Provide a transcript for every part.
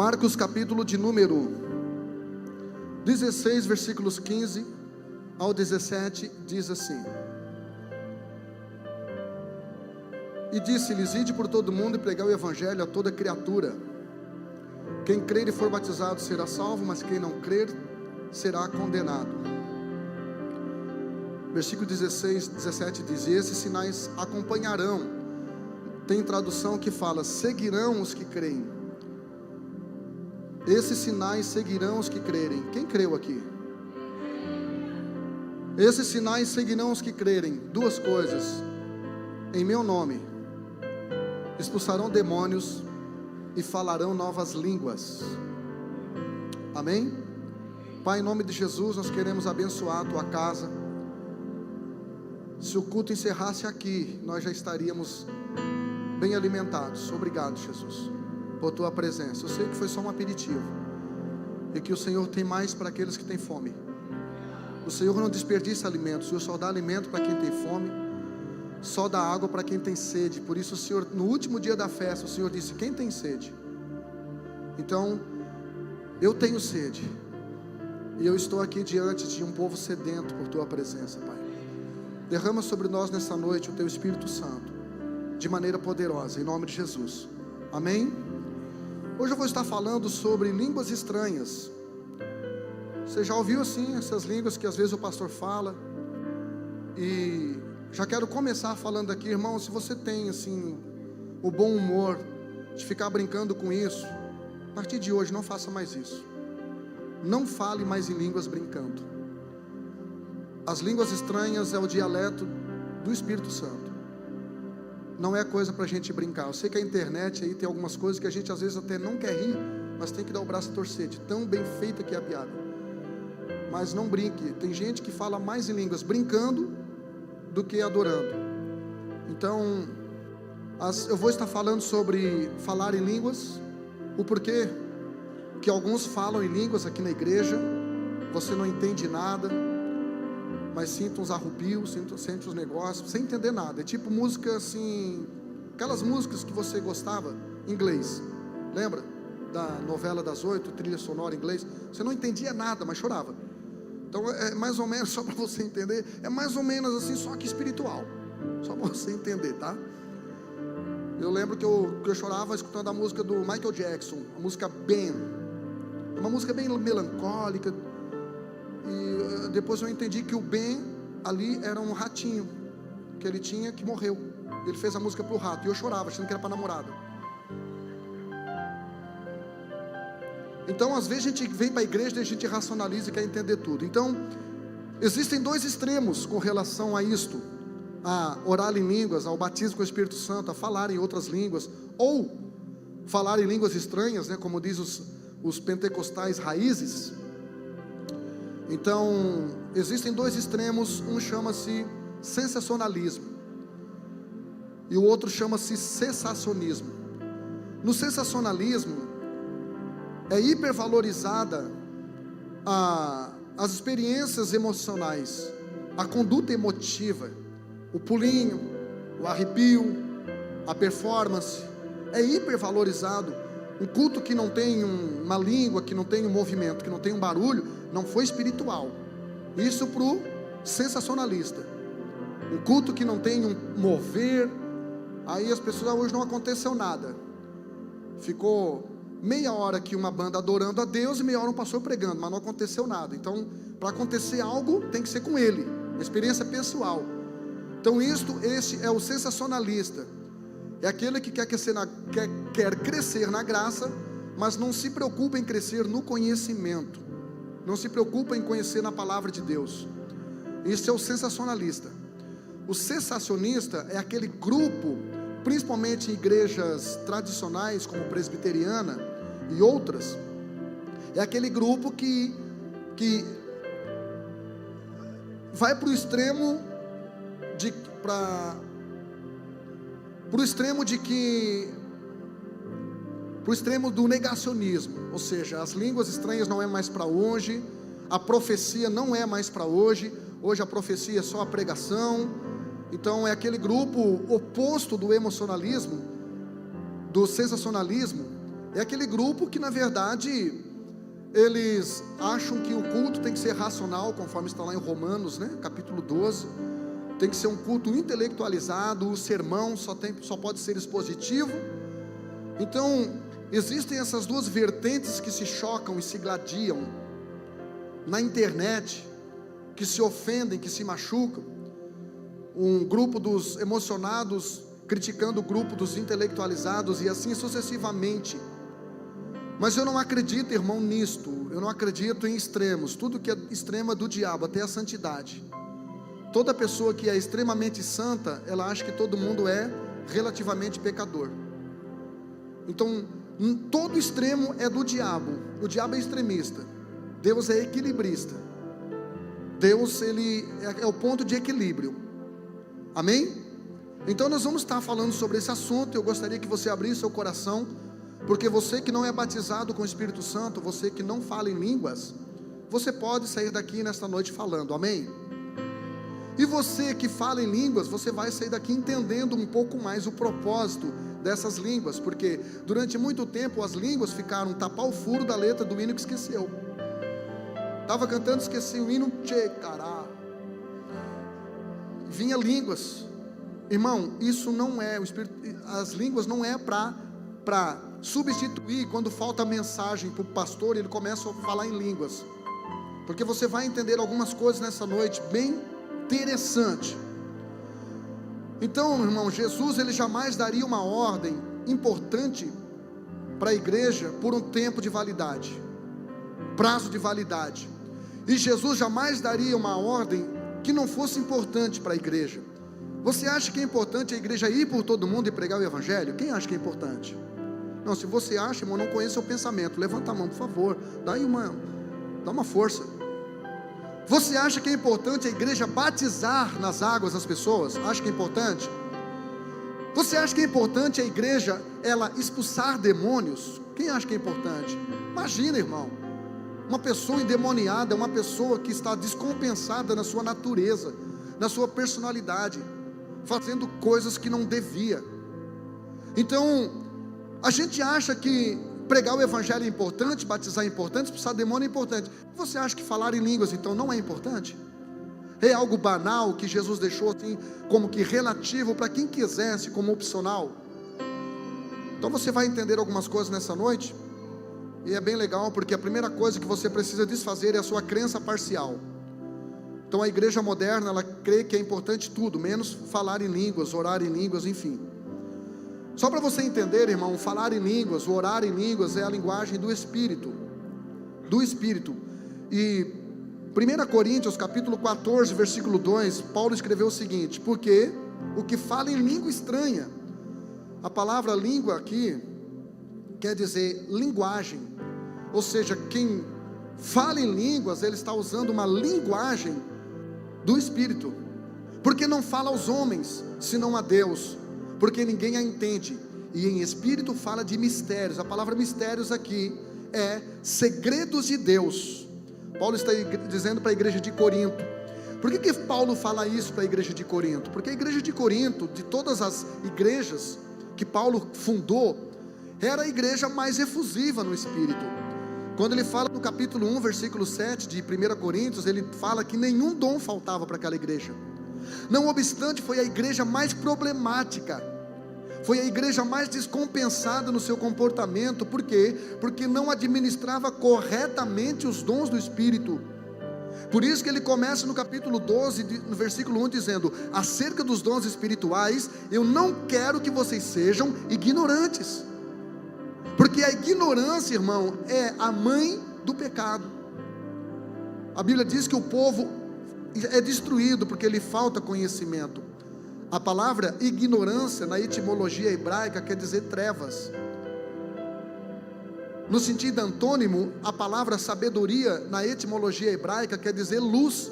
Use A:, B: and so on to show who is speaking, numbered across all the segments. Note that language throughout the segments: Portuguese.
A: Marcos capítulo de número 16, versículos 15 ao 17, diz assim: E disse-lhes: Ide por todo mundo e pregai o evangelho a toda criatura. Quem crer e for batizado será salvo, mas quem não crer será condenado. Versículo 16, 17 diz: E esses sinais acompanharão. Tem tradução que fala: seguirão os que creem. Esses sinais seguirão os que crerem. Quem creu aqui? Esses sinais seguirão os que crerem. Duas coisas: em meu nome expulsarão demônios e falarão novas línguas. Amém? Pai, em nome de Jesus, nós queremos abençoar a tua casa. Se o culto encerrasse aqui, nós já estaríamos bem alimentados. Obrigado, Jesus, por tua presença. Eu sei que foi só um aperitivo, e que o Senhor tem mais para aqueles que têm fome. O Senhor não desperdiça alimentos. O Senhor só dá alimento para quem tem fome, só dá água para quem tem sede. Por isso o Senhor, no último dia da festa, o Senhor disse: quem tem sede? Então, eu tenho sede, e eu estou aqui diante de um povo sedento por tua presença, Pai. Derrama sobre nós nessa noite o teu Espírito Santo, de maneira poderosa, em nome de Jesus. Amém? Hoje eu vou estar falando sobre línguas estranhas. Você já ouviu assim essas línguas que às vezes o pastor fala? E já quero começar falando aqui, irmão, se você tem assim o bom humor de ficar brincando com isso, a partir de hoje não faça mais isso. Não fale mais em línguas brincando. As línguas estranhas é o dialeto do Espírito Santo. Não é coisa para a gente brincar. Eu sei que a internet aí tem algumas coisas que a gente às vezes até não quer rir, mas tem que dar o braço a torcer, de tão bem feita que é a piada. Mas não brinque. Tem gente que fala mais em línguas brincando do que adorando. Então, eu vou estar falando sobre falar em línguas, o porquê que alguns falam em línguas aqui na igreja, você não entende nada, mas sinta uns arrupios, sente os negócios, sem entender nada. É tipo música assim, aquelas músicas que você gostava em inglês, lembra? Da novela das 8, trilha sonora em inglês. Você não entendia nada, mas chorava. Então é mais ou menos, só para você entender, é mais ou menos assim, só que espiritual, só para você entender, tá? Eu lembro que eu chorava escutando a música do Michael Jackson, a música Ben. É uma música bem melancólica. E depois eu entendi que o Ben ali era um ratinho que ele tinha, que morreu. Ele fez a música pro rato, e eu chorava achando que era para namorada. Então às vezes a gente vem para a igreja e a gente racionaliza e quer entender tudo. Então existem dois extremos com relação a isto: a orar em línguas, ao batismo com o Espírito Santo, a falar em outras línguas, ou falar em línguas estranhas, né, como diz os pentecostais raízes. Então existem dois extremos. Um chama-se sensacionalismo e o outro chama-se cessacionismo. No sensacionalismo é hipervalorizada as experiências emocionais, a conduta emotiva, o pulinho, o arrepio, a performance. É hipervalorizado. Um culto que não tem uma língua, que não tem um movimento, que não tem um barulho, não foi espiritual. Isso para o sensacionalista. Um culto que não tem um mover, aí as pessoas: hoje não aconteceu nada. Ficou meia hora aqui uma banda adorando a Deus e meia hora um pastor pregando, mas não aconteceu nada. Então, para acontecer algo, tem que ser com ele, uma experiência pessoal. Então esse é o sensacionalista. É aquele que quer crescer na graça, mas não se preocupa em crescer no conhecimento, não se preocupa em conhecer na palavra de Deus. Esse é o sensacionalista. O cessacionista é aquele grupo, principalmente em igrejas tradicionais como presbiteriana e outras, é aquele grupo que vai para o extremo do negacionismo. Ou seja, as línguas estranhas não é mais para hoje, a profecia não é mais para hoje. Hoje a profecia é só a pregação. Então é aquele grupo oposto do emocionalismo, do sensacionalismo, É aquele grupo que, na verdade, eles acham que o culto tem que ser racional, conforme está lá em Romanos, né? Capítulo 12. Tem que ser um culto intelectualizado, o sermão só pode ser expositivo. Então, existem essas duas vertentes que se chocam e se gladiam na internet, que se ofendem, que se machucam. Um grupo dos emocionados criticando o grupo dos intelectualizados e assim sucessivamente. Mas eu não acredito, irmão, nisto. Eu não acredito em extremos. Tudo que é extremo é do diabo, até a santidade. Toda pessoa que é extremamente santa, ela acha que todo mundo é relativamente pecador. Então, todo extremo é do diabo. O diabo é extremista. Deus é equilibrista. Deus, ele é o ponto de equilíbrio. Amém? Então nós vamos estar falando sobre esse assunto. Eu gostaria que você abrisse seu coração, porque você que não é batizado com o Espírito Santo, você que não fala em línguas, você pode sair daqui nesta noite falando, amém? E você que fala em línguas, você vai sair daqui entendendo um pouco mais o propósito dessas línguas, porque durante muito tempo as línguas ficaram tapar o furo da letra do hino que esqueceu. Estava cantando, esqueci o hino, cará. Vinha línguas. Irmão, isso não é, as línguas não é para substituir quando falta mensagem para o pastor, ele começa a falar em línguas, porque você vai entender algumas coisas nessa noite, bem interessante. Então, irmão, Jesus, ele jamais daria uma ordem importante para a igreja por um tempo de validade, prazo de validade, e Jesus jamais daria uma ordem que não fosse importante para a igreja. Você acha que é importante a igreja ir por todo mundo e pregar o evangelho? Quem acha que é importante? Não, se você acha, irmão, não conhece o pensamento, levanta a mão, por favor, dá uma força. Você acha que é importante a igreja batizar nas águas as pessoas? Acha que é importante? Você acha que é importante a igreja, ela expulsar demônios? Quem acha que é importante? Imagina, irmão, uma pessoa endemoniada é uma pessoa que está descompensada na sua natureza, na sua personalidade, fazendo coisas que não devia. Então, a gente acha que pregar o evangelho é importante, batizar é importante, expulsar demônio é importante. Você acha que falar em línguas então não é importante? É algo banal que Jesus deixou assim como que relativo para quem quisesse, como opcional? Então você vai entender algumas coisas nessa noite, e é bem legal, porque a primeira coisa que você precisa desfazer é a sua crença parcial. Então a igreja moderna, ela crê que é importante tudo, menos falar em línguas, orar em línguas, enfim. Só para você entender, irmão, falar em línguas, orar em línguas é a linguagem do Espírito. Do Espírito. E 1 Coríntios capítulo 14, versículo 2, Paulo escreveu o seguinte: porque o que fala em língua estranha, a palavra língua aqui quer dizer linguagem, ou seja, quem fala em línguas, ele está usando uma linguagem do Espírito, porque não fala aos homens, senão a Deus, porque ninguém a entende, e em Espírito fala de mistérios. A palavra mistérios aqui é segredos de Deus. Paulo está dizendo para a igreja de Corinto. Por que Paulo fala isso para a igreja de Corinto? Porque a igreja de Corinto, de todas as igrejas que Paulo fundou, era a igreja mais efusiva no Espírito. Quando ele fala no capítulo 1, versículo 7 de 1 Coríntios, ele fala que nenhum dom faltava para aquela igreja. Não obstante, foi a igreja mais problemática, foi a igreja mais descompensada no seu comportamento. Por quê? Porque não administrava corretamente os dons do Espírito. Por isso que ele começa no capítulo 12, no versículo 1, dizendo: acerca dos dons espirituais, eu não quero que vocês sejam ignorantes. Porque a ignorância, irmão, é a mãe do pecado. A Bíblia diz que o povo é destruído porque lhe falta conhecimento. A palavra ignorância na etimologia hebraica quer dizer trevas. No sentido antônimo, a palavra sabedoria na etimologia hebraica quer dizer luz.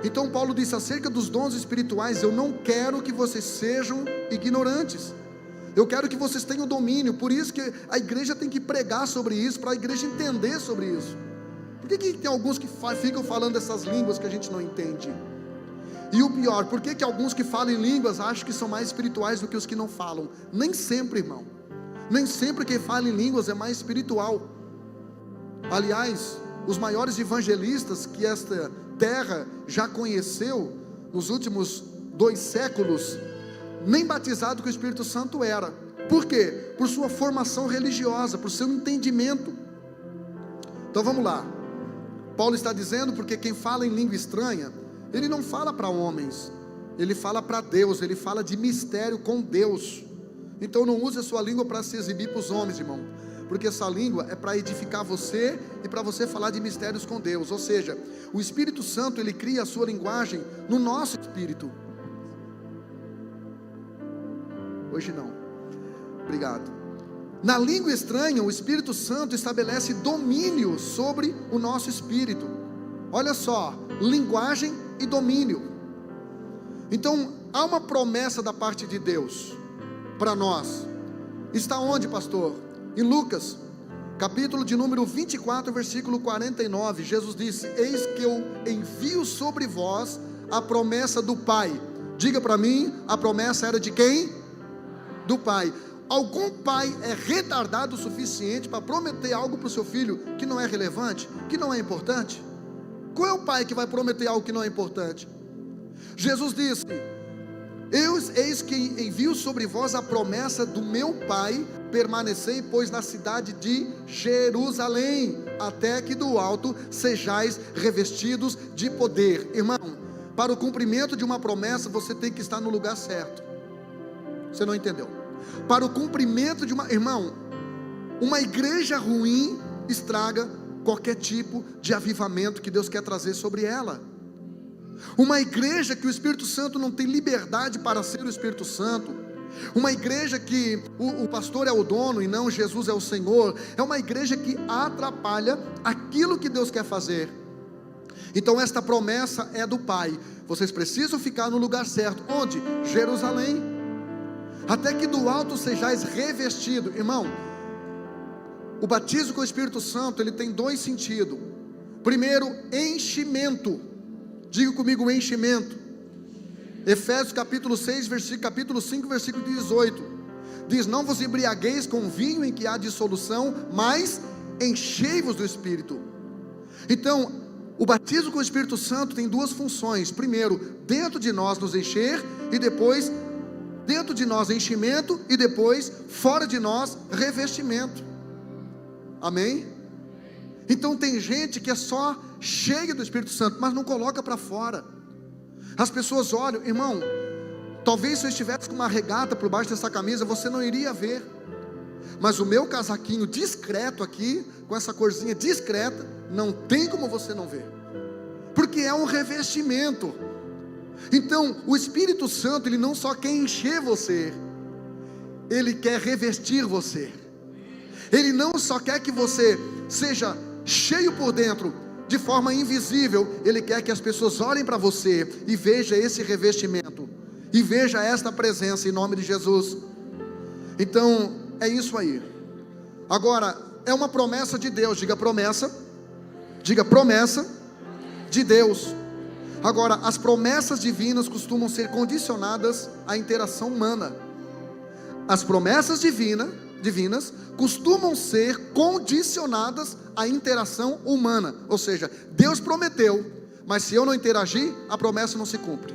A: Então Paulo disse: acerca dos dons espirituais, eu não quero que vocês sejam ignorantes, eu quero que vocês tenham domínio. Por isso que a igreja tem que pregar sobre isso, para a igreja entender sobre isso. Por que tem alguns que ficam falando essas línguas que a gente não entende? E o pior, por que alguns que falam em línguas acham que são mais espirituais do que os que não falam? Nem sempre, irmão. Nem sempre quem fala em línguas é mais espiritual. Aliás, os maiores evangelistas que esta terra já conheceu nos últimos 2 séculos, nem batizado com o Espírito Santo era. Por quê? Por sua formação religiosa, por seu entendimento. Então vamos lá. Paulo está dizendo, porque quem fala em língua estranha, ele não fala para homens, ele fala para Deus, ele fala de mistério com Deus. Então não use a sua língua para se exibir para os homens, irmão, porque essa língua é para edificar você e para você falar de mistérios com Deus. Ou seja, o Espírito Santo, ele cria a sua linguagem no nosso espírito. Hoje não. Obrigado. Na língua estranha, o Espírito Santo estabelece domínio sobre o nosso espírito. Olha só, linguagem e domínio. Então, há uma promessa da parte de Deus para nós. Está onde, pastor? Em Lucas, capítulo de número 24, versículo 49, Jesus disse: eis que eu envio sobre vós a promessa do Pai. Diga para mim, a promessa era de quem? Do Pai. Algum pai é retardado o suficiente para prometer algo para o seu filho que não é relevante, que não é importante? Qual é o pai que vai prometer algo que não é importante? Jesus disse: eis que envio sobre vós a promessa do meu Pai, permanecei, pois, na cidade de Jerusalém, até que do alto sejais revestidos de poder. Irmão, para o cumprimento de uma promessa, você tem que estar no lugar certo. Você não entendeu? Para o cumprimento de uma... Irmão, uma igreja ruim estraga qualquer tipo de avivamento que Deus quer trazer sobre ela. Uma igreja que o Espírito Santo não tem liberdade para ser o Espírito Santo, uma igreja que o pastor é o dono e não Jesus é o Senhor, é uma igreja que atrapalha aquilo que Deus quer fazer. Então esta promessa é do Pai. Vocês precisam ficar no lugar certo. Onde? Jerusalém. Até que do alto sejais revestido. Irmão, o batismo com o Espírito Santo, ele tem 2 sentidos. Primeiro, enchimento. Diga comigo, enchimento. Efésios capítulo 6, capítulo 5, versículo 18. Diz: não vos embriagueis com vinho em que há dissolução, mas enchei-vos do Espírito. Então, o batismo com o Espírito Santo tem 2 funções. Primeiro, dentro de nós nos encher, e depois, dentro de nós enchimento, e depois, fora de nós, revestimento. Amém? Então tem gente que é só cheia do Espírito Santo, mas não coloca para fora. As pessoas olham, irmão, talvez se eu estivesse com uma regata por baixo dessa camisa, você não iria ver, mas o meu casaquinho discreto aqui, com essa corzinha discreta, não tem como você não ver, porque é um revestimento. Então o Espírito Santo, ele não só quer encher você, ele quer revestir você. Ele não só quer que você seja cheio por dentro, de forma invisível. Ele quer que as pessoas olhem para você e vejam esse revestimento, e veja esta presença, em nome de Jesus. Então é isso aí. Agora, é uma promessa de Deus. Diga promessa. Diga promessa de Deus. Agora, as promessas divinas costumam ser condicionadas à interação humana. As promessas divinas costumam ser condicionadas à interação humana. Ou seja, Deus prometeu, mas se eu não interagir, a promessa não se cumpre.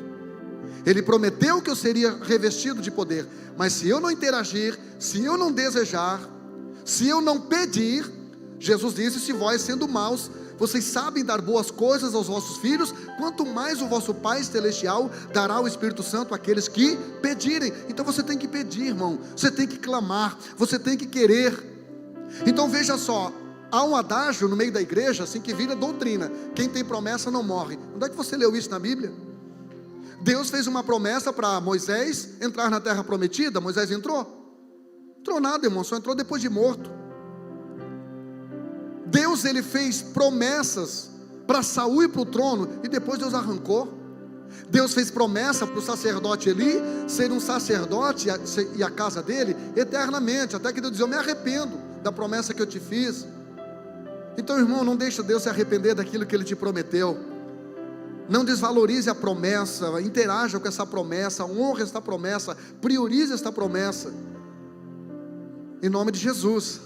A: Ele prometeu que eu seria revestido de poder, mas se eu não interagir, se eu não desejar, se eu não pedir, Jesus disse: se vós, sendo maus, vocês sabem dar boas coisas aos vossos filhos, quanto mais o vosso Pai Celestial dará o Espírito Santo àqueles que pedirem. Então você tem que pedir, irmão, você tem que clamar, você tem que querer. Então veja só, há um adágio no meio da igreja, assim, que vira doutrina: quem tem promessa não morre. Onde é que você leu isso na Bíblia? Deus fez uma promessa para Moisés entrar na terra prometida. Moisés entrou? Entrou nada, irmão, só entrou depois de morto. Deus, ele fez promessas para Saul e para o trono, e depois Deus arrancou. Deus fez promessa para o sacerdote Eli ser um sacerdote e a casa dele eternamente, até que Deus diz: eu me arrependo da promessa que eu te fiz. Então, irmão, não deixa Deus se arrepender daquilo que ele te prometeu. Não desvalorize a promessa, interaja com essa promessa, honre esta promessa, priorize esta promessa. Em nome de Jesus.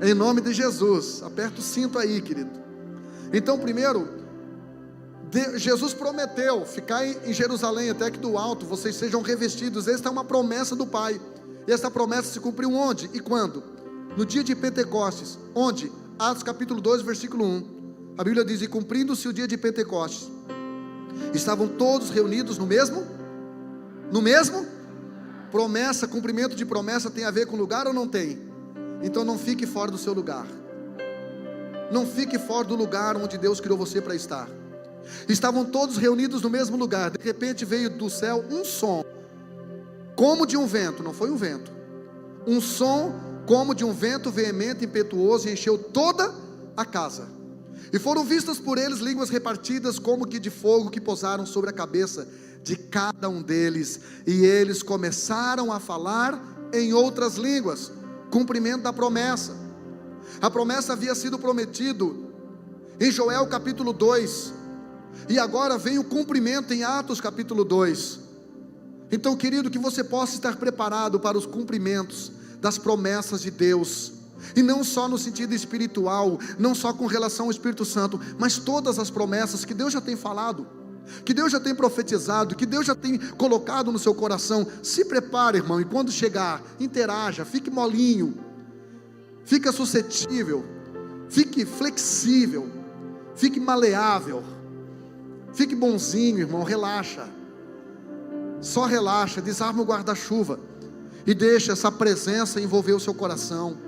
A: Em nome de Jesus. Aperta o cinto aí, querido. Então, primeiro, Jesus prometeu ficar em Jerusalém até que do alto vocês sejam revestidos. Esta é uma promessa do Pai. E essa promessa se cumpriu onde e quando? No dia de Pentecostes. Onde? Atos capítulo 2, versículo 1. A Bíblia diz: e cumprindo-se o dia de Pentecostes, estavam todos reunidos no mesmo? Promessa, cumprimento de promessa tem a ver com lugar ou não tem? Então não fique fora do seu lugar. Não fique fora do lugar onde Deus criou você para estar. Estavam todos reunidos no mesmo lugar. De repente veio do céu um som, como de um vento. Não foi um vento. Um som como de um vento veemente, impetuoso, e encheu toda a casa. E foram vistas por eles línguas repartidas como que de fogo, que pousaram sobre a cabeça de cada um deles. E eles começaram a falar em outras línguas. Cumprimento da promessa. A promessa havia sido prometido em Joel capítulo 2. E agora vem o cumprimento em Atos capítulo 2. Então, querido, que você possa estar preparado para os cumprimentos das promessas de Deus. E não só no sentido espiritual, não só com relação ao Espírito Santo, mas todas as promessas que Deus já tem falado, que Deus já tem profetizado, que Deus já tem colocado no seu coração. Se prepare, irmão, e quando chegar, interaja, fique molinho, fique suscetível, fique flexível, fique maleável, fique bonzinho, irmão, relaxa, só relaxa, desarma o guarda-chuva, e deixa essa presença envolver o seu coração.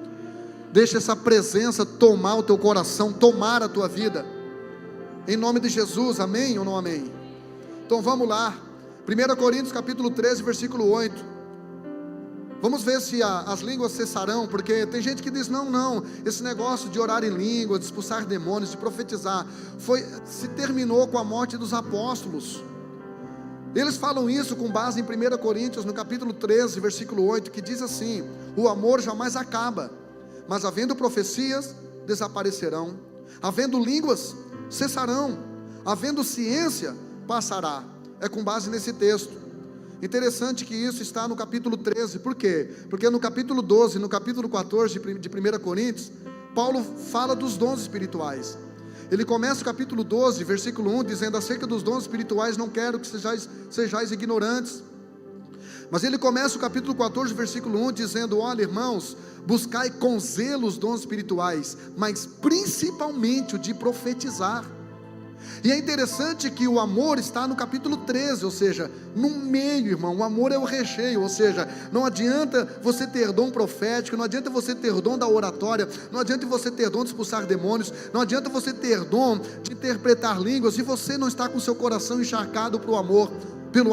A: Deixa essa presença tomar o teu coração, tomar a tua vida, em nome de Jesus. Amém ou não amém? Então vamos lá, 1 Coríntios capítulo 13, versículo 8. Vamos ver se as línguas cessarão, porque tem gente que diz: não, esse negócio de orar em língua, de expulsar demônios, de profetizar, se terminou com a morte dos apóstolos. Eles falam isso com base em 1 Coríntios, no capítulo 13, versículo 8, que diz assim: o amor jamais acaba, mas havendo profecias, desaparecerão, havendo línguas, cessarão, havendo ciência, passará. É com base nesse texto. Interessante que isso está no capítulo 13, por quê? Porque no capítulo 12, no capítulo 14 de 1 Coríntios, Paulo fala dos dons espirituais. Ele começa o capítulo 12, versículo 1, dizendo acerca dos dons espirituais: não quero que sejais ignorantes. Mas ele começa o capítulo 14, versículo 1, dizendo: olha, irmãos, buscai com zelo os dons espirituais, mas principalmente o de profetizar. E é interessante que o amor está no capítulo 13, ou seja, no meio, irmão. O amor é o recheio, ou seja, não adianta você ter dom profético, não adianta você ter dom da oratória, não adianta você ter dom de expulsar demônios, não adianta você ter dom de interpretar línguas, se você não está com seu coração encharcado pelo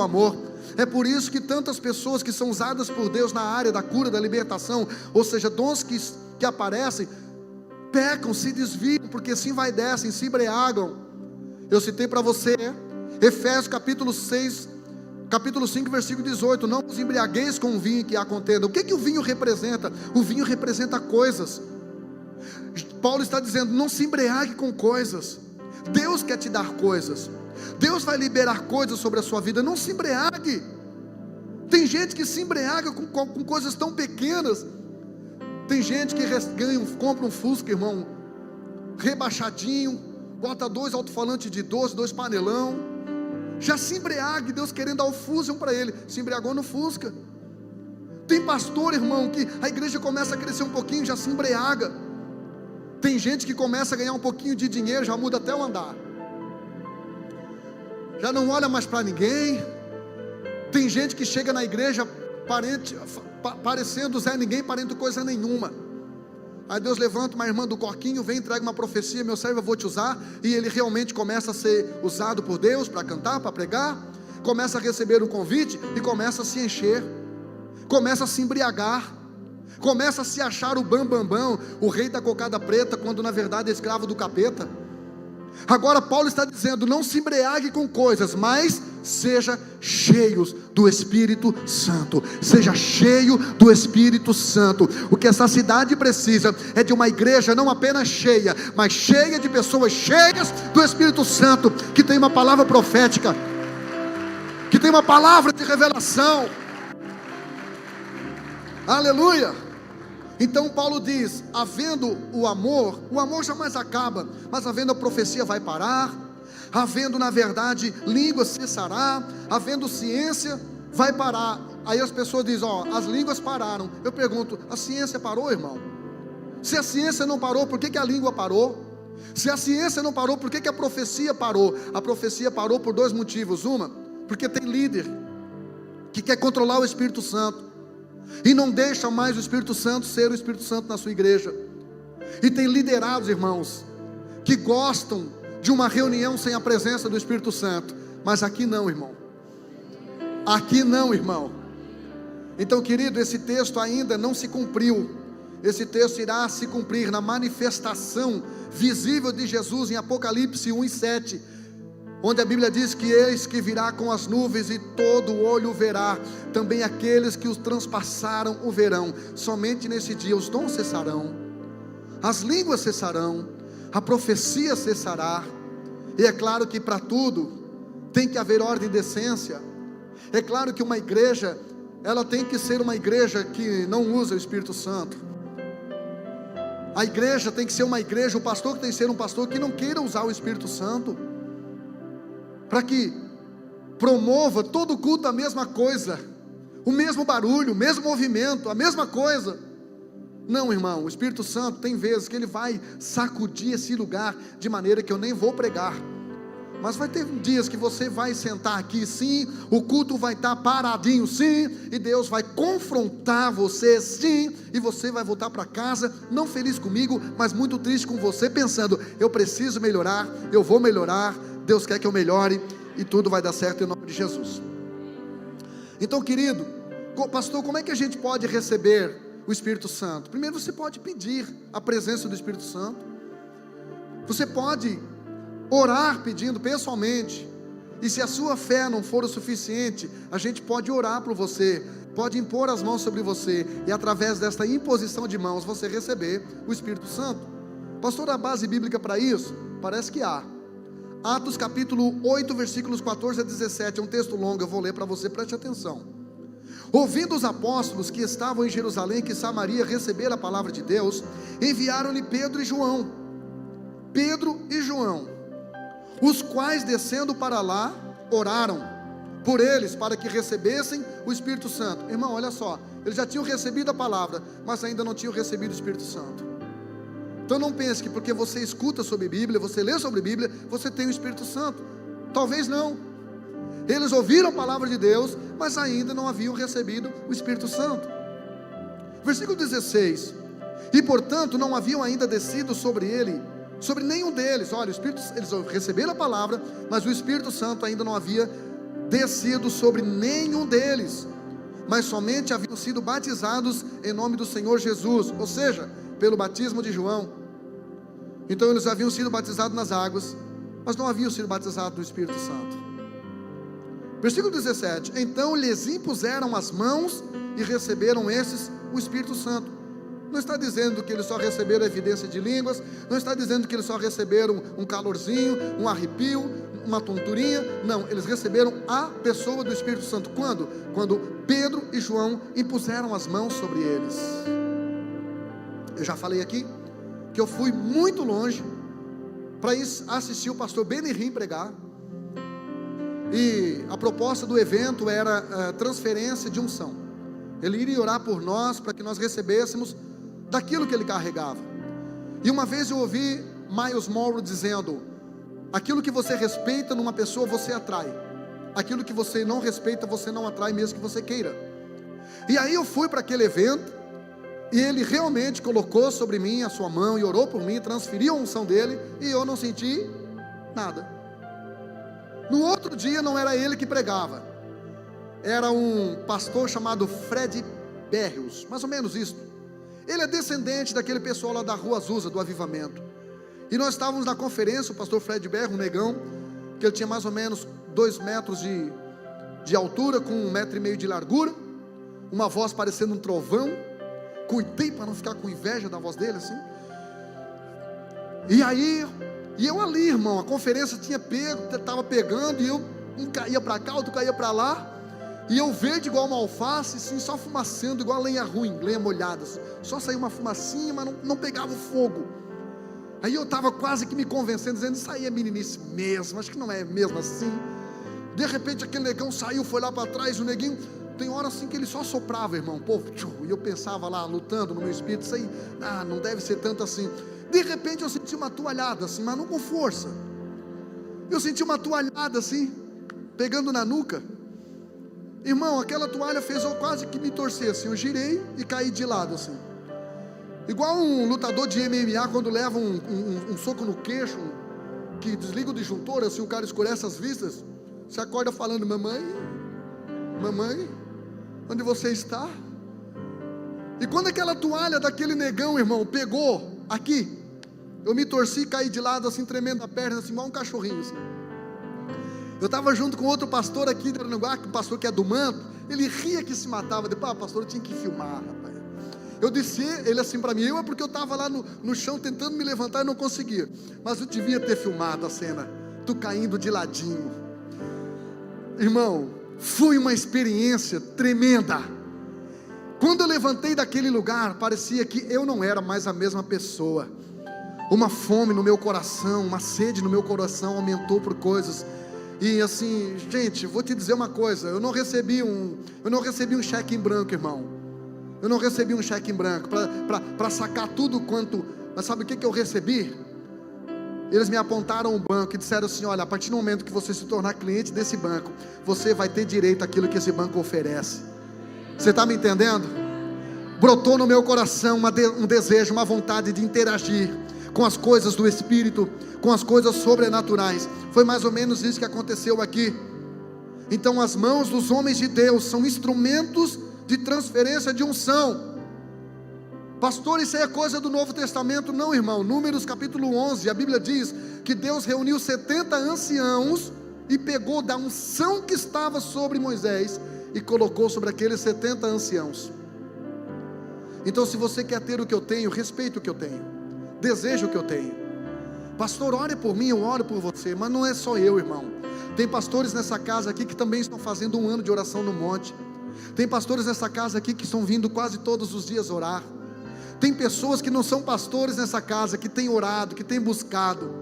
A: amor. É por isso que tantas pessoas que são usadas por Deus na área da cura, da libertação, ou seja, dons que aparecem, pecam, se desviam, porque se envaidecem, se embriagam. Eu citei para você Efésios capítulo 6, capítulo 5, versículo 18: não vos embriagueis com o vinho que há contenda. O que o vinho representa? O vinho representa coisas. Paulo está dizendo: não se embriague com coisas. Deus quer te dar coisas, Deus vai liberar coisas sobre a sua vida. Não se embriague. Tem gente que se embriaga com coisas tão pequenas. Tem gente que compra um Fusca, irmão, rebaixadinho, bota 2 alto-falantes de 12, 2 panelão, já se embriaga, Deus querendo dar o Fusion para ele, se embriagou no Fusca. Tem pastor, irmão, que a igreja começa a crescer um pouquinho, já se embriaga. Tem gente que começa a ganhar um pouquinho de dinheiro, já muda até o andar, já não olha mais para ninguém. Tem gente que chega na igreja parecendo Zé Ninguém, parente coisa nenhuma. Aí Deus levanta uma irmã do corquinho, vem, entrega uma profecia: meu servo, eu vou te usar. E ele realmente começa a ser usado por Deus para cantar, para pregar. Começa a receber um convite e começa a se encher, começa a se embriagar, começa a se achar o bambambam, o rei da cocada preta, quando na verdade é escravo do capeta. Agora Paulo está dizendo: não se embriague com coisas, mas seja cheios do Espírito Santo. Seja cheio do Espírito Santo. O que essa cidade precisa é de uma igreja não apenas cheia, mas cheia de pessoas cheias do Espírito Santo, que tem uma palavra profética, que tem uma palavra de revelação. Aleluia. Então Paulo diz: havendo o amor jamais acaba, mas havendo a profecia vai parar, havendo na verdade língua cessará, havendo ciência vai parar. Aí as pessoas dizem: as línguas pararam. Eu pergunto: a ciência parou, irmão? Se a ciência não parou, por que a língua parou? Se a ciência não parou, por que a profecia parou? A profecia parou por dois motivos. Uma, porque tem líder que quer controlar o Espírito Santo e não deixa mais o Espírito Santo ser o Espírito Santo na sua igreja. E tem liderados, irmãos, que gostam de uma reunião sem a presença do Espírito Santo. Mas aqui não, irmão. Aqui não, irmão. Então, querido, esse texto ainda não se cumpriu. Esse texto irá se cumprir na manifestação visível de Jesus em Apocalipse 1:7, onde a Bíblia diz que eis que virá com as nuvens e todo olho o verá, também aqueles que os transpassaram o verão. Somente nesse dia os dons cessarão, as línguas cessarão, a profecia cessará. E é claro que para tudo tem que haver ordem e decência. É claro que uma igreja, ela tem que ser uma igreja que não usa o Espírito Santo. A igreja tem que ser uma igreja, o pastor que tem que ser um pastor que não queira usar o Espírito Santo, para que promova todo culto a mesma coisa, o mesmo barulho, o mesmo movimento, a mesma coisa. Não, irmão, o Espírito Santo tem vezes que ele vai sacudir esse lugar, de maneira que eu nem vou pregar, mas vai ter dias que você vai sentar aqui, sim, o culto vai estar paradinho, sim, e Deus vai confrontar você, sim, e você vai voltar para casa, não feliz comigo, mas muito triste com você, pensando: eu preciso melhorar, eu vou melhorar, Deus quer que eu melhore, e tudo vai dar certo em nome de Jesus. Então, querido, pastor, como é que a gente pode receber o Espírito Santo? Primeiro, você pode pedir a presença do Espírito Santo, você pode orar pedindo pessoalmente, e se a sua fé não for o suficiente, a gente pode orar por você, pode impor as mãos sobre você, e através desta imposição de mãos, você receber o Espírito Santo. Pastor, a base bíblica para isso? Parece que há. Atos capítulo 8, versículos 14 a 17, é um texto longo, eu vou ler para você, preste atenção. Ouvindo os apóstolos que estavam em Jerusalém, que Samaria receberam a palavra de Deus, enviaram-lhe Pedro e João, os quais descendo para lá, oraram por eles, para que recebessem o Espírito Santo. Irmão, olha só, eles já tinham recebido a palavra, mas ainda não tinham recebido o Espírito Santo. Então não pense que porque você escuta sobre Bíblia, você lê sobre Bíblia, você tem o Espírito Santo. Talvez não. Eles ouviram a palavra de Deus, mas ainda não haviam recebido o Espírito Santo. Versículo 16: e portanto não haviam ainda descido sobre nenhum deles. Olha, eles receberam a palavra, mas o Espírito Santo ainda não havia descido sobre nenhum deles, mas somente haviam sido batizados em nome do Senhor Jesus, ou seja, pelo batismo de João. Então eles haviam sido batizados nas águas, mas não haviam sido batizados no Espírito Santo. Versículo 17: então lhes impuseram as mãos e receberam esses o Espírito Santo. Não está dizendo que eles só receberam a evidência de línguas, não está dizendo que eles só receberam um calorzinho, um arrepio, uma tonturinha. Não, eles receberam a pessoa do Espírito Santo. Quando? Quando Pedro e João impuseram as mãos sobre eles. Eu já falei aqui que eu fui muito longe para assistir o pastor Benihim pregar, e a proposta do evento era transferência de unção. Ele iria orar por nós para que nós recebêssemos daquilo que ele carregava. E uma vez eu ouvi Miles Monroe dizendo: aquilo que você respeita numa pessoa, você atrai. Aquilo que você não respeita, você não atrai, mesmo que você queira. E aí eu fui para aquele evento, e ele realmente colocou sobre mim a sua mão, e orou por mim, transferiu a unção dele, e eu não senti nada. No outro dia não era ele que pregava, era um pastor chamado Fred Berrios, mais ou menos isso. Ele é descendente daquele pessoal lá da Rua Azusa, do Avivamento. E nós estávamos na conferência, o pastor Fred Berrios, um negão, que ele tinha mais ou menos 2 metros de altura, com 1,5 metro de largura, uma voz parecendo um trovão. Cuidei para não ficar com inveja da voz dele assim. E eu ali, irmão, a conferência tinha estava pegando, e eu um caía para cá, outro caía para lá. E eu verde igual uma alface, assim, só fumacendo, igual a lenha ruim, lenha molhada, só saiu uma fumacinha, mas não pegava fogo. Aí eu estava quase que me convencendo, dizendo, isso aí é meninice mesmo, acho que não é mesmo assim. De repente aquele negão saiu, foi lá para trás, o neguinho, tem hora assim que ele só soprava, irmão, povo, e eu pensava lá, lutando no meu espírito, isso aí, não deve ser tanto assim. De repente eu senti uma toalhada assim, mas não com força. Eu senti uma toalhada assim, pegando na nuca. Irmão, aquela toalha fez eu quase que me torcer assim, eu girei e caí de lado assim. Igual um lutador de MMA quando leva um soco no queixo, que desliga o disjuntor, assim o cara escurece as vistas. Você acorda falando, mamãe, onde você está? E quando aquela toalha daquele negão, irmão, pegou aqui, eu me torci e caí de lado assim, tremendo a perna, assim, igual um cachorrinho assim. Eu estava junto com outro pastor aqui de Aranaguá, que o pastor que é do manto, ele ria que se matava, depois, pastor, eu tinha que filmar, rapaz. Eu disse, ele assim para mim, é porque eu estava lá no chão tentando me levantar e não conseguia, mas eu devia ter filmado a cena, tu caindo de ladinho. Irmão, foi uma experiência tremenda. Quando eu levantei daquele lugar, parecia que eu não era mais a mesma pessoa. Uma fome no meu coração, uma sede no meu coração aumentou por coisas. E assim, gente, vou te dizer uma coisa, eu não recebi um cheque em branco, irmão. Eu não recebi um cheque em branco para sacar tudo quanto, mas sabe o que eu recebi? Eles me apontaram um banco e disseram assim, olha, a partir do momento que você se tornar cliente desse banco, você vai ter direito àquilo que esse banco oferece. Você está me entendendo? Brotou no meu coração um desejo, uma vontade de interagir com as coisas do Espírito, com as coisas sobrenaturais. Foi mais ou menos isso que aconteceu aqui. Então as mãos dos homens de Deus são instrumentos de transferência de unção. Pastor, isso aí é coisa do Novo Testamento? Não, irmão. Números capítulo 11, a Bíblia diz que Deus reuniu 70 anciãos e pegou da unção que estava sobre Moisés e colocou sobre aqueles 70 anciãos. Então se você quer ter o que eu tenho, respeite o que eu tenho, deseja o que eu tenho. Pastor, ore por mim, eu oro por você. Mas não é só eu, irmão. Tem pastores nessa casa aqui que também estão fazendo um ano de oração no monte. Tem pastores nessa casa aqui que estão vindo quase todos os dias orar. Tem pessoas que não são pastores nessa casa, que têm orado, que têm buscado.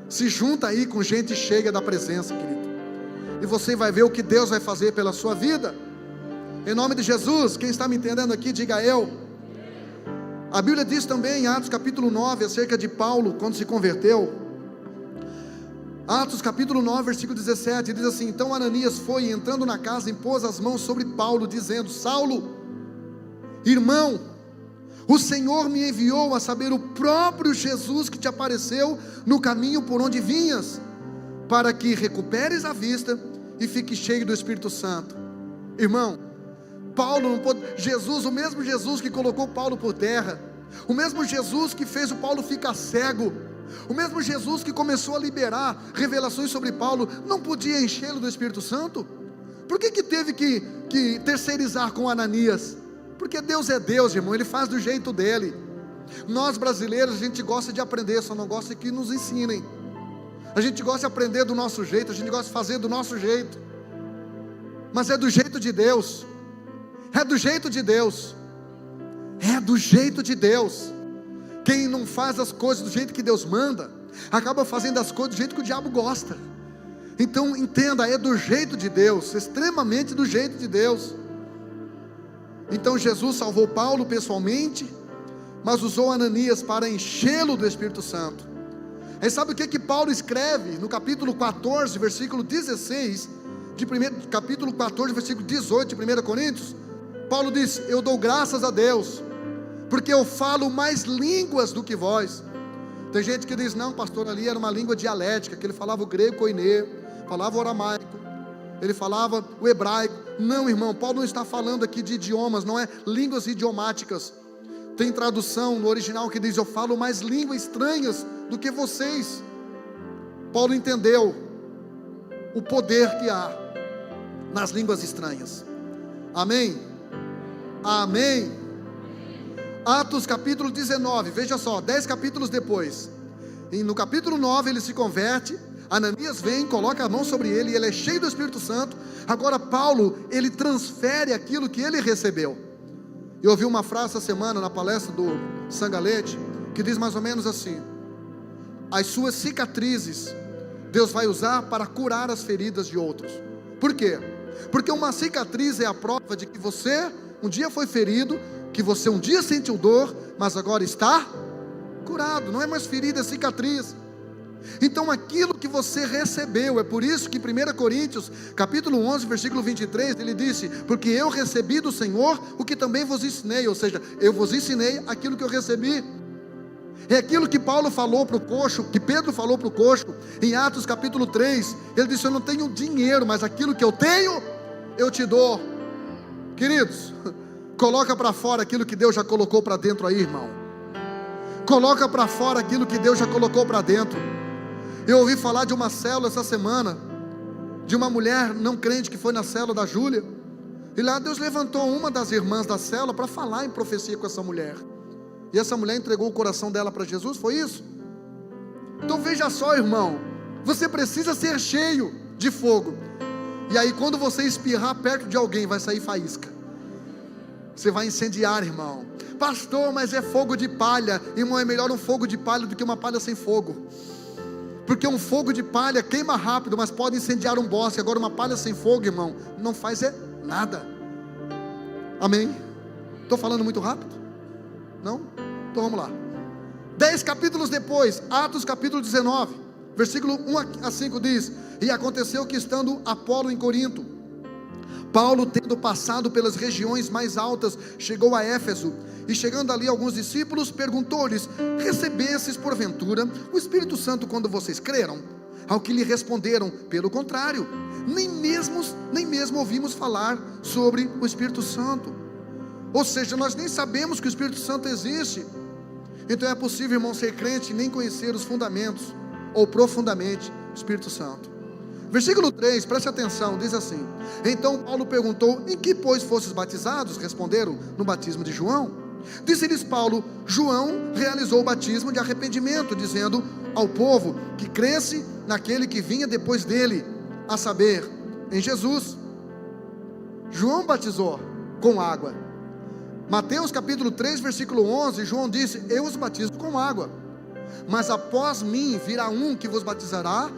A: Se junta aí com gente cheia da presença, querido, e você vai ver o que Deus vai fazer pela sua vida. Em nome de Jesus, quem está me entendendo aqui, diga eu. A Bíblia diz também em Atos capítulo 9, acerca de Paulo, quando se converteu. Atos capítulo 9, versículo 17, diz assim: então Ananias foi, entrando na casa, impôs as mãos sobre Paulo, dizendo: Saulo, irmão, o Senhor me enviou a saber, o próprio Jesus que te apareceu no caminho por onde vinhas, para que recuperes a vista e fique cheio do Espírito Santo. Irmão, Paulo não pôde, Jesus, o mesmo Jesus que colocou Paulo por terra, o mesmo Jesus que fez o Paulo ficar cego, o mesmo Jesus que começou a liberar revelações sobre Paulo, não podia enchê-lo do Espírito Santo? Por que teve que terceirizar com Ananias? Porque Deus é Deus, irmão, Ele faz do jeito dele. Nós brasileiros, a gente gosta de aprender, só não gosta que nos ensinem. A gente gosta de aprender do nosso jeito, a gente gosta de fazer do nosso jeito, mas é do jeito de Deus. É do jeito de Deus. É do jeito de Deus. Quem não faz as coisas do jeito que Deus manda, acaba fazendo as coisas do jeito que o diabo gosta. Então entenda, é do jeito de Deus, extremamente do jeito de Deus. Então Jesus salvou Paulo pessoalmente, mas usou Ananias para enchê-lo do Espírito Santo. Aí sabe o que Paulo escreve no capítulo 14, versículo 16, capítulo 14, versículo 18 de 1 Coríntios? Paulo diz: eu dou graças a Deus, porque eu falo mais línguas do que vós. Tem gente que diz: não, pastor, ali era uma língua dialética, que ele falava o grego koiné, falava o aramaico, ele falava o hebraico. Não, irmão, Paulo não está falando aqui de idiomas, não é línguas idiomáticas. Tem tradução no original que diz: eu falo mais línguas estranhas do que vocês. Paulo entendeu o poder que há nas línguas estranhas. Amém? Amém? Atos capítulo 19, veja só, 10 capítulos depois, e no capítulo 9 ele se converte. Ananias vem, coloca a mão sobre ele, e ele é cheio do Espírito Santo. Agora Paulo, ele transfere aquilo que ele recebeu. Eu ouvi uma frase essa semana na palestra do Sangalete, que diz mais ou menos assim: as suas cicatrizes Deus vai usar para curar as feridas de outros. Por quê? Porque uma cicatriz é a prova de que você um dia foi ferido, que você um dia sentiu dor, mas agora está curado. Não é mais ferida, é cicatriz. Então aquilo que você recebeu, é por isso que 1 Coríntios capítulo 11 versículo 23, ele disse: porque eu recebi do Senhor o que também vos ensinei. Ou seja, eu vos ensinei aquilo que eu recebi. É aquilo que Paulo falou para o coxo, que Pedro falou para o coxo em Atos capítulo 3. Ele disse: eu não tenho dinheiro, mas aquilo que eu tenho, eu te dou. Queridos, coloca para fora aquilo que Deus já colocou para dentro aí, irmão. Coloca para fora aquilo que Deus já colocou para dentro. Eu ouvi falar de uma célula essa semana, de uma mulher não crente que foi na célula da Júlia, e lá Deus levantou uma das irmãs da célula para falar em profecia com essa mulher, e essa mulher entregou o coração dela para Jesus, foi isso? Então veja só, irmão, você precisa ser cheio de fogo, e aí quando você espirrar perto de alguém, vai sair faísca, você vai incendiar, irmão. Pastor, mas é fogo de palha. Irmão, é melhor um fogo de palha do que uma palha sem fogo, porque um fogo de palha queima rápido, mas pode incendiar um bosque. Agora uma palha sem fogo, irmão, não faz nada. Amém? Estou falando muito rápido? Não? Então vamos lá. 10 capítulos depois, Atos capítulo 19 versículo 1 a 5 diz: e aconteceu que estando Apolo em Corinto, Paulo, tendo passado pelas regiões mais altas, chegou a Éfeso, e chegando ali alguns discípulos, perguntou-lhes: recebestes porventura o Espírito Santo quando vocês creram? Ao que lhe responderam: pelo contrário, nem mesmo ouvimos falar sobre o Espírito Santo. Ou seja, nós nem sabemos que o Espírito Santo existe. Então é possível, irmão, ser crente e nem conhecer os fundamentos, ou profundamente, o Espírito Santo. Versículo 3, preste atenção, diz assim: então Paulo perguntou: em que pois fostes batizados? Responderam: no batismo de João. Disse-lhes Paulo: João realizou o batismo de arrependimento, dizendo ao povo que cresce naquele que vinha depois dele, a saber, em Jesus. João batizou com água. Mateus capítulo 3 versículo 11, João disse: eu os batizo com água, mas após mim virá um que vos batizará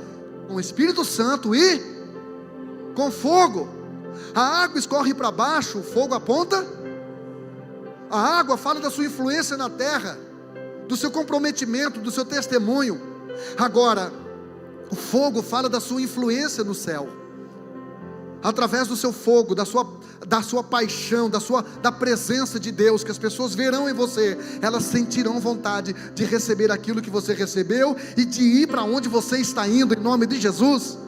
A: com o Espírito Santo e com fogo. A água escorre para baixo, o fogo aponta. A água fala da sua influência na terra, do seu comprometimento, do seu testemunho. Agora, o fogo fala da sua influência no céu. Através do seu fogo, da sua paixão, da presença de Deus, que as pessoas verão em você, elas sentirão vontade de receber aquilo que você recebeu e de ir para onde você está indo, em nome de Jesus.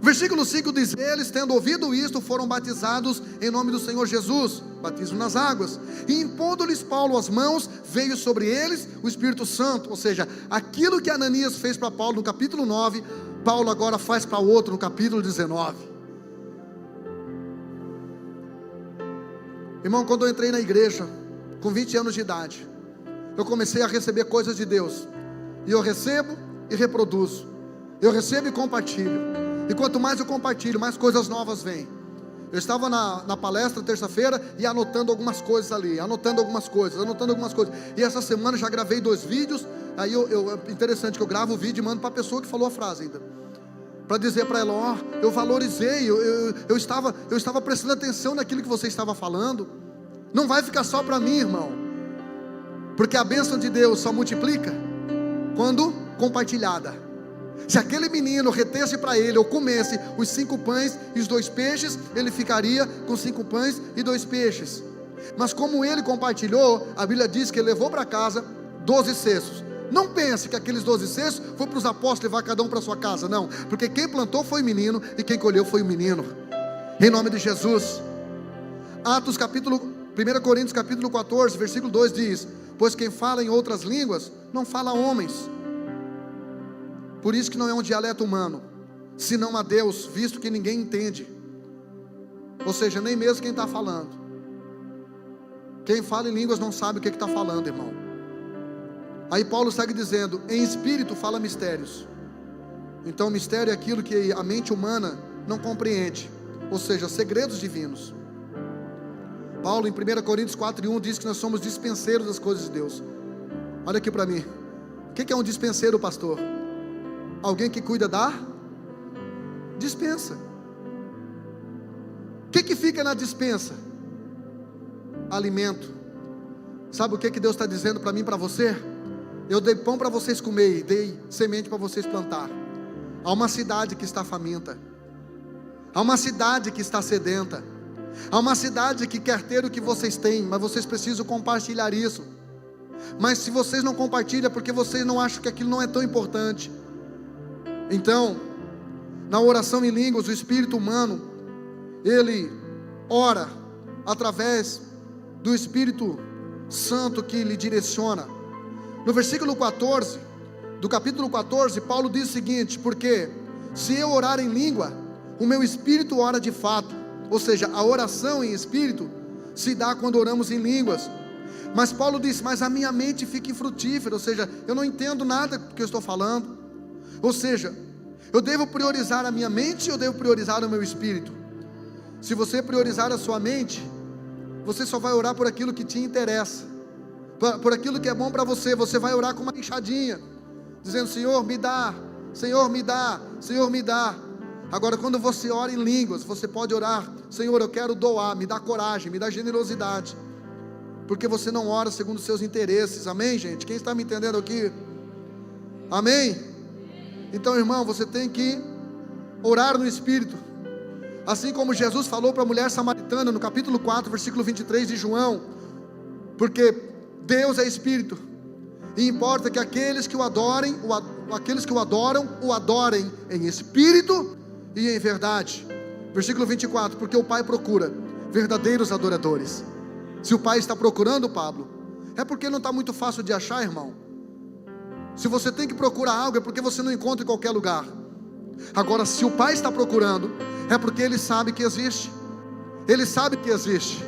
A: Versículo 5 diz: eles, tendo ouvido isto, foram batizados em nome do Senhor Jesus, batismo nas águas, e impondo-lhes Paulo as mãos, veio sobre eles o Espírito Santo. Ou seja, aquilo que Ananias fez para Paulo no capítulo 9, Paulo agora faz para outro no capítulo 19. Irmão, quando eu entrei na igreja com 20 anos de idade, eu comecei a receber coisas de Deus, e eu recebo e reproduzo, eu recebo e compartilho, e quanto mais eu compartilho, mais coisas novas vêm. Eu estava na palestra terça-feira e anotando algumas coisas ali, anotando algumas coisas, e essa semana já gravei 2 vídeos. Aí interessante que eu gravo o vídeo e mando para a pessoa que falou a frase ainda, para dizer para ela: ó, eu valorizei, eu estava prestando atenção naquilo que você estava falando. Não vai ficar só para mim, irmão, porque a bênção de Deus só multiplica quando compartilhada. Se aquele menino retesse para ele, ou comesse os 5 pães e os 2 peixes, ele ficaria com 5 pães e 2 peixes. Mas como ele compartilhou, a Bíblia diz que ele levou para casa 12 cestos. Não pense que aqueles 12 cestos foi para os apóstolos levar cada um para sua casa, não, porque quem plantou foi o menino, e quem colheu foi o menino, em nome de Jesus. 1 Coríntios capítulo 14, versículo 2 diz: pois quem fala em outras línguas, não fala a homens, por isso que não é um dialeto humano, senão a Deus, visto que ninguém entende. Ou seja, nem mesmo quem está falando. Quem fala em línguas não sabe o que está falando, irmão. Aí Paulo segue dizendo: em espírito fala mistérios. Então, mistério é aquilo que a mente humana não compreende, ou seja, segredos divinos. Paulo, em 1 Coríntios 4:1, diz que nós somos dispenseiros das coisas de Deus. Olha aqui para mim. O que é um dispenseiro, pastor? Alguém que cuida da dispensa. O que fica na dispensa? Alimento. Sabe o que Deus está dizendo para mim e para você? Eu dei pão para vocês comer, e dei semente para vocês plantar. Há uma cidade que está faminta, há uma cidade que está sedenta, há uma cidade que quer ter o que vocês têm, mas vocês precisam compartilhar isso. Mas se vocês não compartilham, é porque vocês não acham que aquilo não é tão importante. Então, na oração em línguas, o espírito humano, ele ora através do Espírito Santo que lhe direciona. No versículo 14 do capítulo 14, Paulo diz o seguinte: porque se eu orar em língua, o meu espírito ora de fato. Ou seja, a oração em espírito se dá quando oramos em línguas. Mas Paulo diz: mas a minha mente fica infrutífera, ou seja, eu não entendo nada do que eu estou falando. Ou seja, eu devo priorizar a minha mente ou eu devo priorizar o meu espírito? Se você priorizar a sua mente, você só vai orar por aquilo que te interessa, por aquilo que é bom para você. Você vai orar com uma enxadinha, dizendo: Senhor, me dá, Senhor, me dá, Senhor, me dá. Agora, quando você ora em línguas, você pode orar: Senhor, eu quero doar, me dá coragem, me dá generosidade, porque você não ora segundo os seus interesses. Amém, gente? Quem está me entendendo aqui? Amém? Então, irmão, você tem que orar no Espírito, assim como Jesus falou para a mulher samaritana no capítulo 4, versículo 23 de João: porque Deus é Espírito, e importa que aqueles que o adorem, o adorem em Espírito e em verdade. Versículo 24: porque o Pai procura verdadeiros adoradores. Se o Pai está procurando, Pablo, é porque não está muito fácil de achar, irmão. Se você tem que procurar algo, é porque você não encontra em qualquer lugar. Agora, se o Pai está procurando, é porque Ele sabe que existe. Ele sabe que existe.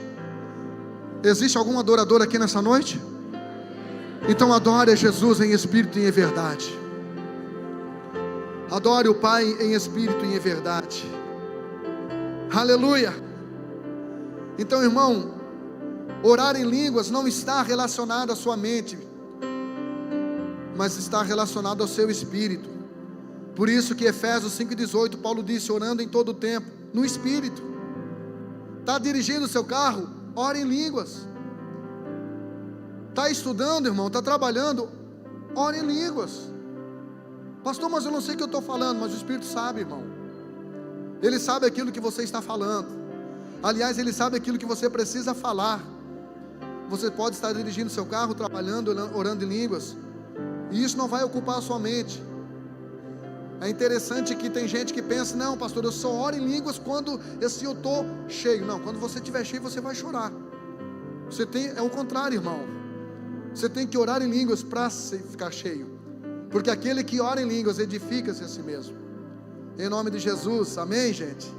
A: Existe algum adorador aqui nessa noite? Então adore a Jesus em espírito e em verdade. Adore o Pai em espírito e em verdade. Aleluia. Então, irmão, orar em línguas não está relacionado à sua mente, mas está relacionado ao seu espírito. Por isso que Efésios 5,18, Paulo disse: orando em todo o tempo, no espírito. Está dirigindo o seu carro? Ore em línguas. Está estudando, irmão? Está trabalhando? Ore em línguas. Pastor, mas eu não sei o que eu estou falando. Mas o Espírito sabe, irmão. Ele sabe aquilo que você está falando. Aliás, Ele sabe aquilo que você precisa falar. Você pode estar dirigindo seu carro, trabalhando, orando em línguas, e isso não vai ocupar a sua mente. É interessante que tem gente que pensa: não, pastor, eu só oro em línguas quando eu estou cheio. Não, quando você estiver cheio, você vai chorar. É o contrário, irmão. Você tem que orar em línguas para ficar cheio, porque aquele que ora em línguas edifica-se a si mesmo. Em nome de Jesus, amém, gente?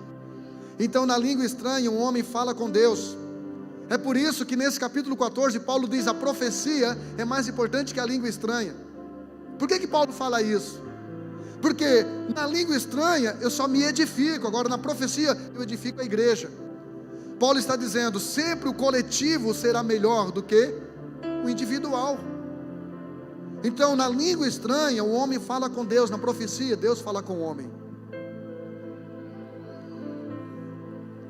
A: Então, na língua estranha, um homem fala com Deus. É por isso que nesse capítulo 14, Paulo diz: a profecia é mais importante que a língua estranha. Por que Paulo fala isso? Porque na língua estranha eu só me edifico, agora na profecia eu edifico a igreja. Paulo está dizendo: sempre o coletivo será melhor do que o individual. Então, na língua estranha o homem fala com Deus, na profecia Deus fala com o homem.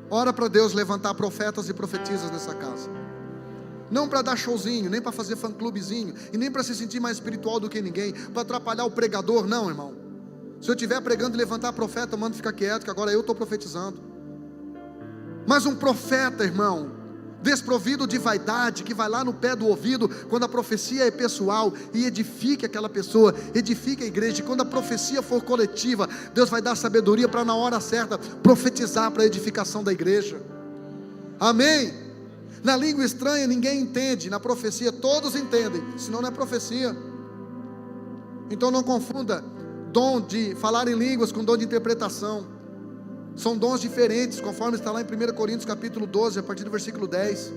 A: Ora para Deus levantar profetas e profetisas nessa casa, não para dar showzinho, nem para fazer fã-clubezinho, e nem para se sentir mais espiritual do que ninguém, para atrapalhar o pregador, não, irmão. Se eu estiver pregando e levantar profeta, manda ficar quieto, que agora eu estou profetizando. Mas um profeta, irmão, desprovido de vaidade, que vai lá no pé do ouvido, quando a profecia é pessoal, e edifique aquela pessoa, edifique a igreja. E quando a profecia for coletiva, Deus vai dar sabedoria para na hora certa profetizar para a edificação da igreja. Amém? Na língua estranha ninguém entende, na profecia todos entendem, senão não é profecia. Então não confunda dom de falar em línguas com dom de interpretação. São dons diferentes, conforme está lá em 1 Coríntios capítulo 12, a partir do versículo 10.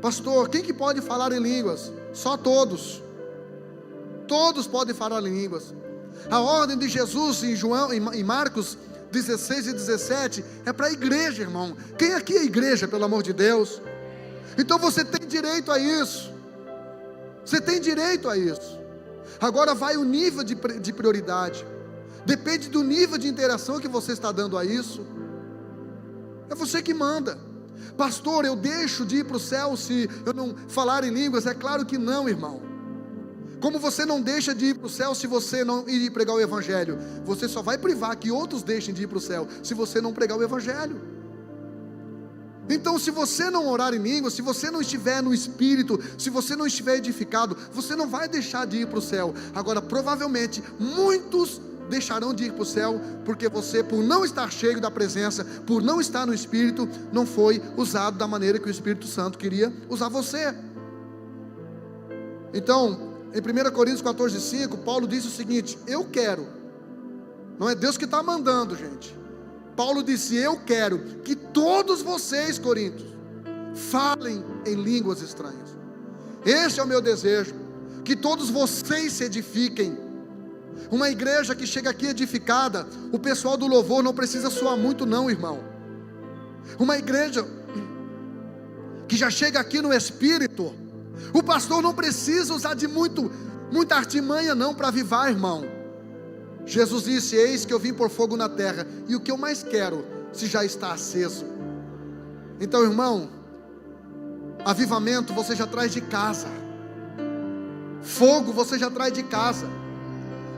A: Pastor, quem que pode falar em línguas? Só todos. Todos podem falar em línguas. A ordem de Jesus em Marcos 16 e 17 é para a igreja, irmão. Quem aqui é igreja, pelo amor de Deus? Então você tem direito a isso. Você tem direito a isso. Agora vai o nível de prioridade. Depende do nível de interação que você está dando a isso. É você que manda. Pastor, eu deixo de ir para o céu se eu não falar em línguas? É claro que não, irmão. Como você não deixa de ir para o céu se você não ir pregar o Evangelho? Você só vai privar que outros deixem de ir para o céu se você não pregar o Evangelho. Então, se você não orar em línguas, se você não estiver no Espírito, se você não estiver edificado, você não vai deixar de ir para o céu. Agora, provavelmente, muitos deixarão de ir para o céu, porque você, por não estar cheio da presença, por não estar no Espírito, não foi usado da maneira que o Espírito Santo queria usar você. Então, em 1 Coríntios 14:5, Paulo diz o seguinte: eu quero, não é Deus que está mandando, gente. Paulo disse: eu quero que todos vocês, Coríntios, falem em línguas estranhas. Esse é o meu desejo, que todos vocês se edifiquem. Uma igreja que chega aqui edificada, o pessoal do louvor não precisa suar muito não, irmão. Uma igreja que já chega aqui no Espírito, o pastor não precisa usar de muita artimanha não para avivar, irmão. Jesus disse: eis que eu vim por fogo na terra, e o que eu mais quero, se já está aceso. Então, irmão, avivamento você já traz de casa, fogo você já traz de casa.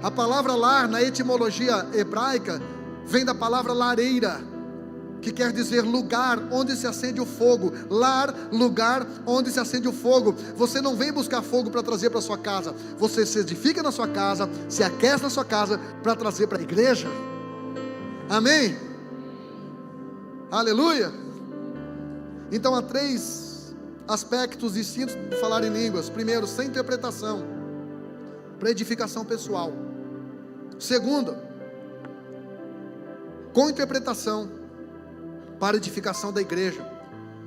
A: A palavra lar, na etimologia hebraica, vem da palavra lareira, que quer dizer lugar onde se acende o fogo. Lar, lugar onde se acende o fogo. Você não vem buscar fogo para trazer para sua casa, você se edifica na sua casa, se aquece na sua casa para trazer para a igreja. Amém? Aleluia. Então há 3 aspectos distintos de falar em línguas. Primeiro, sem interpretação, para edificação pessoal. Segundo, com interpretação, para edificação da igreja.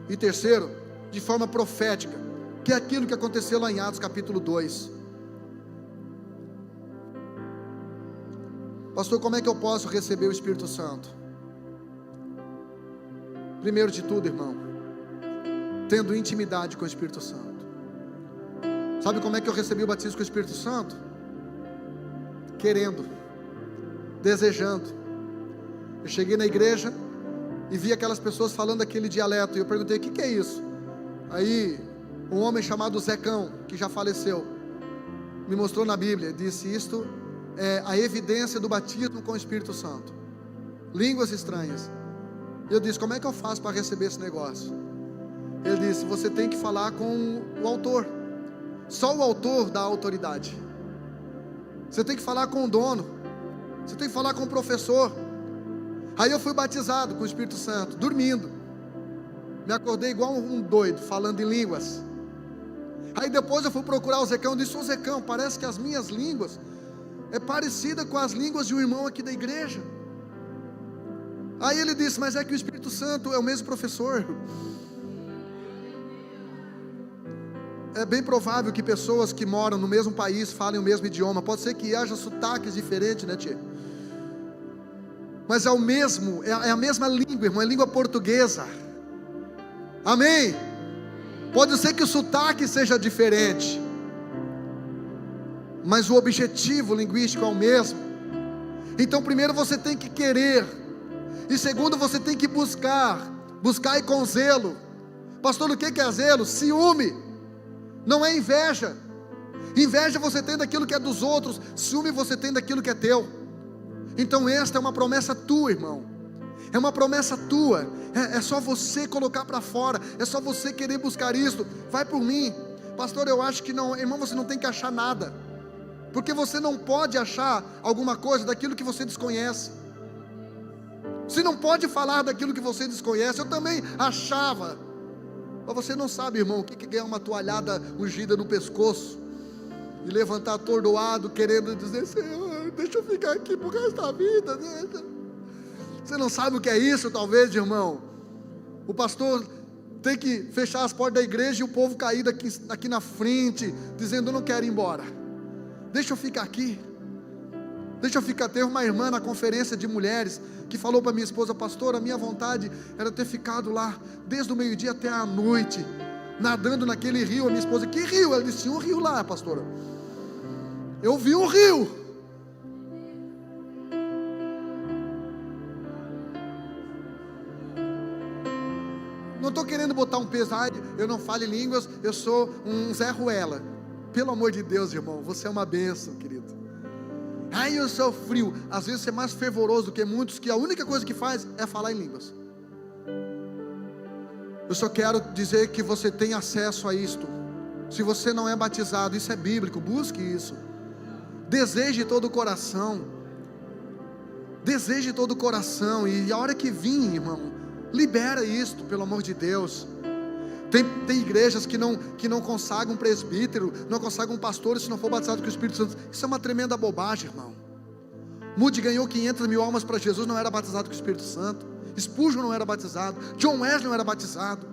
A: E terceiro, de forma profética, que é aquilo que aconteceu lá em Atos capítulo 2. Pastor, como é que eu posso receber o Espírito Santo? Primeiro de tudo, irmão, tendo intimidade com o Espírito Santo. Sabe como é que eu recebi o batismo com o Espírito Santo? Querendo, desejando. Eu cheguei na igreja e vi aquelas pessoas falando aquele dialeto, e eu perguntei: o que é isso? Aí um homem chamado Zecão, que já faleceu, me mostrou na Bíblia, disse: isto é a evidência do batismo com o Espírito Santo, línguas estranhas. Eu disse: como é que eu faço para receber esse negócio? Ele disse: você tem que falar com o autor, só o autor dá autoridade. Você tem que falar com o dono, você tem que falar com o professor. Aí eu fui batizado com o Espírito Santo, dormindo. Me acordei igual um doido, falando em línguas. Aí depois eu fui procurar o Zecão, disse: ô Zecão, parece que as minhas línguas é parecida com as línguas de um irmão aqui da igreja. Aí ele disse: mas é que o Espírito Santo é o mesmo professor. É bem provável que pessoas que moram no mesmo país falem o mesmo idioma. Pode ser que haja sotaques diferentes, né, tia? Mas é o mesmo, é a mesma língua, irmão, é a língua portuguesa. Amém? Pode ser que o sotaque seja diferente, mas o objetivo linguístico é o mesmo. Então primeiro você tem que querer, e segundo você tem que buscar e com zelo. Pastor, o que é zelo? Ciúme, não é inveja. Inveja você tem daquilo que é dos outros, ciúme você tem daquilo que é teu. Então esta é uma promessa tua, irmão. É uma promessa tua. É só você colocar para fora. É só você querer buscar isso. Vai por mim. Pastor, eu acho que não. Irmão, você não tem que achar nada, porque você não pode achar alguma coisa daquilo que você desconhece. Você não pode falar daquilo que você desconhece. Eu também achava, mas você não sabe, irmão, o que é ganhar uma toalhada ungida no pescoço e levantar atordoado, querendo dizer: Senhor, deixa eu ficar aqui por resto da vida. Você não sabe o que é isso, talvez, irmão. O pastor tem que fechar as portas da igreja e o povo cair aqui na frente, dizendo: eu não quero ir embora, deixa eu ficar aqui. Deixa eu ficar. Teve uma irmã na conferência de mulheres que falou para minha esposa: pastora, a minha vontade era ter ficado lá desde o meio-dia até a noite, nadando naquele rio. A minha esposa: que rio? Ela disse: tinha um rio lá, pastora. Eu vi um rio. Não estou querendo botar um peso, eu não falo em línguas, eu sou um Zé Ruela. Pelo amor de Deus, irmão, você é uma bênção, querido. Eu sou frio. Às vezes você é mais fervoroso do que muitos, que a única coisa que faz é falar em línguas. Eu só quero dizer que você tem acesso a isto. Se você não é batizado, isso é bíblico, busque isso. Deseje todo o coração. Deseje todo o coração. E a hora que vir, irmão, libera isto, pelo amor de Deus. Tem igrejas que não consagram um presbítero, não consagram um pastor se não for batizado com o Espírito Santo. Isso é uma tremenda bobagem, irmão. Moody ganhou 500 mil almas para Jesus, não era batizado com o Espírito Santo. Spurgeon não era batizado, John Wesley não era batizado.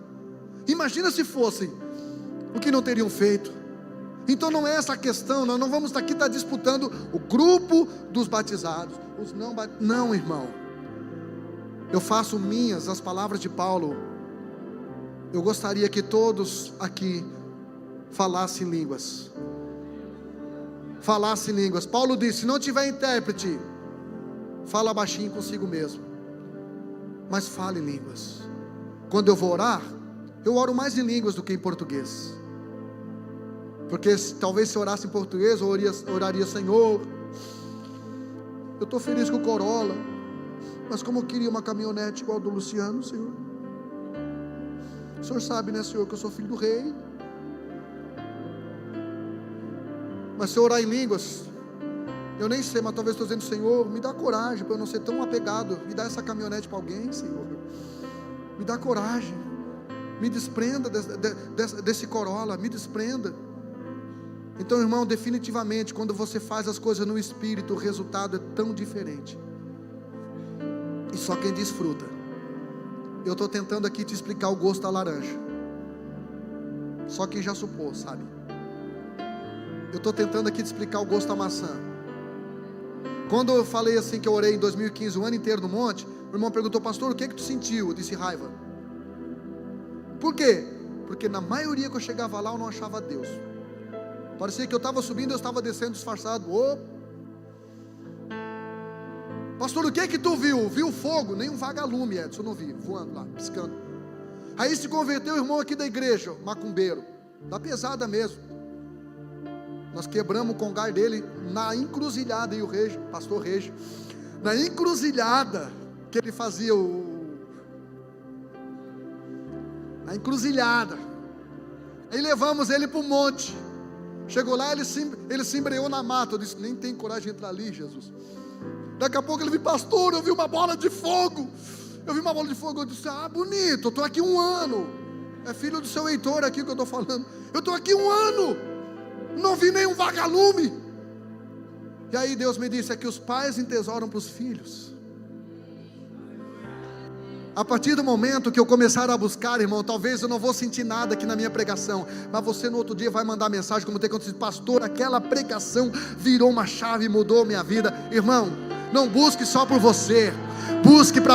A: Imagina se fossem, o que não teriam feito. Então não é essa a questão. Nós não vamos aqui estar disputando o grupo dos batizados, os não batizados. Não, irmão. Eu faço minhas as palavras de Paulo. Eu gostaria que todos aqui falassem línguas. Falassem línguas. Paulo disse: se não tiver intérprete, fala baixinho consigo mesmo, mas fale línguas. Quando eu vou orar, eu oro mais em línguas do que em português. Porque talvez se eu orasse em português, eu oraria: Senhor, eu estou feliz com o Corolla, mas como eu queria uma caminhonete igual a do Luciano, Senhor. O Senhor sabe, né, Senhor, que eu sou filho do rei. Mas se eu orar em línguas, eu nem sei, mas talvez estou dizendo: Senhor, me dá coragem para eu não ser tão apegado. Me dá essa caminhonete para alguém, Senhor. Me dá coragem. Me desprenda desse Corolla, me desprenda. Então, irmão, definitivamente, quando você faz as coisas no Espírito, o resultado é tão diferente. E só quem desfruta. Eu estou tentando aqui te explicar o gosto da laranja. Só quem já supôs, sabe? Eu estou tentando aqui te explicar o gosto da maçã. Quando eu falei assim que eu orei em 2015, o ano inteiro no monte, o irmão perguntou: pastor, o que tu sentiu? Eu disse: raiva. Por quê? Porque na maioria que eu chegava lá, eu não achava Deus. Parecia que eu estava subindo, eu estava descendo disfarçado. Pastor, o que tu viu? Viu fogo? Nem um vagalume, Edson, eu não vi, voando lá, piscando. Aí se converteu o irmão aqui da igreja, macumbeiro, da pesada mesmo. Nós quebramos o congar dele na encruzilhada, e o Regi, pastor Regi, na encruzilhada que ele fazia na encruzilhada. Aí levamos ele para o monte. Chegou lá, ele se embreou na mata. Eu disse: nem tem coragem de entrar ali, Jesus. Daqui a pouco ele viu: pastor, eu vi uma bola de fogo. Eu disse: bonito, eu estou aqui 1 ano. É filho do seu Heitor aqui que eu estou falando. Eu estou aqui 1 ano, não vi nenhum vagalume. E aí Deus me disse: é que os pais entesouram para os filhos. A partir do momento que eu começar a buscar, irmão, talvez eu não vou sentir nada aqui na minha pregação, mas você no outro dia vai mandar mensagem, como tem acontecido: pastor, aquela pregação virou uma chave e mudou minha vida. Irmão, não busque só por você, busque para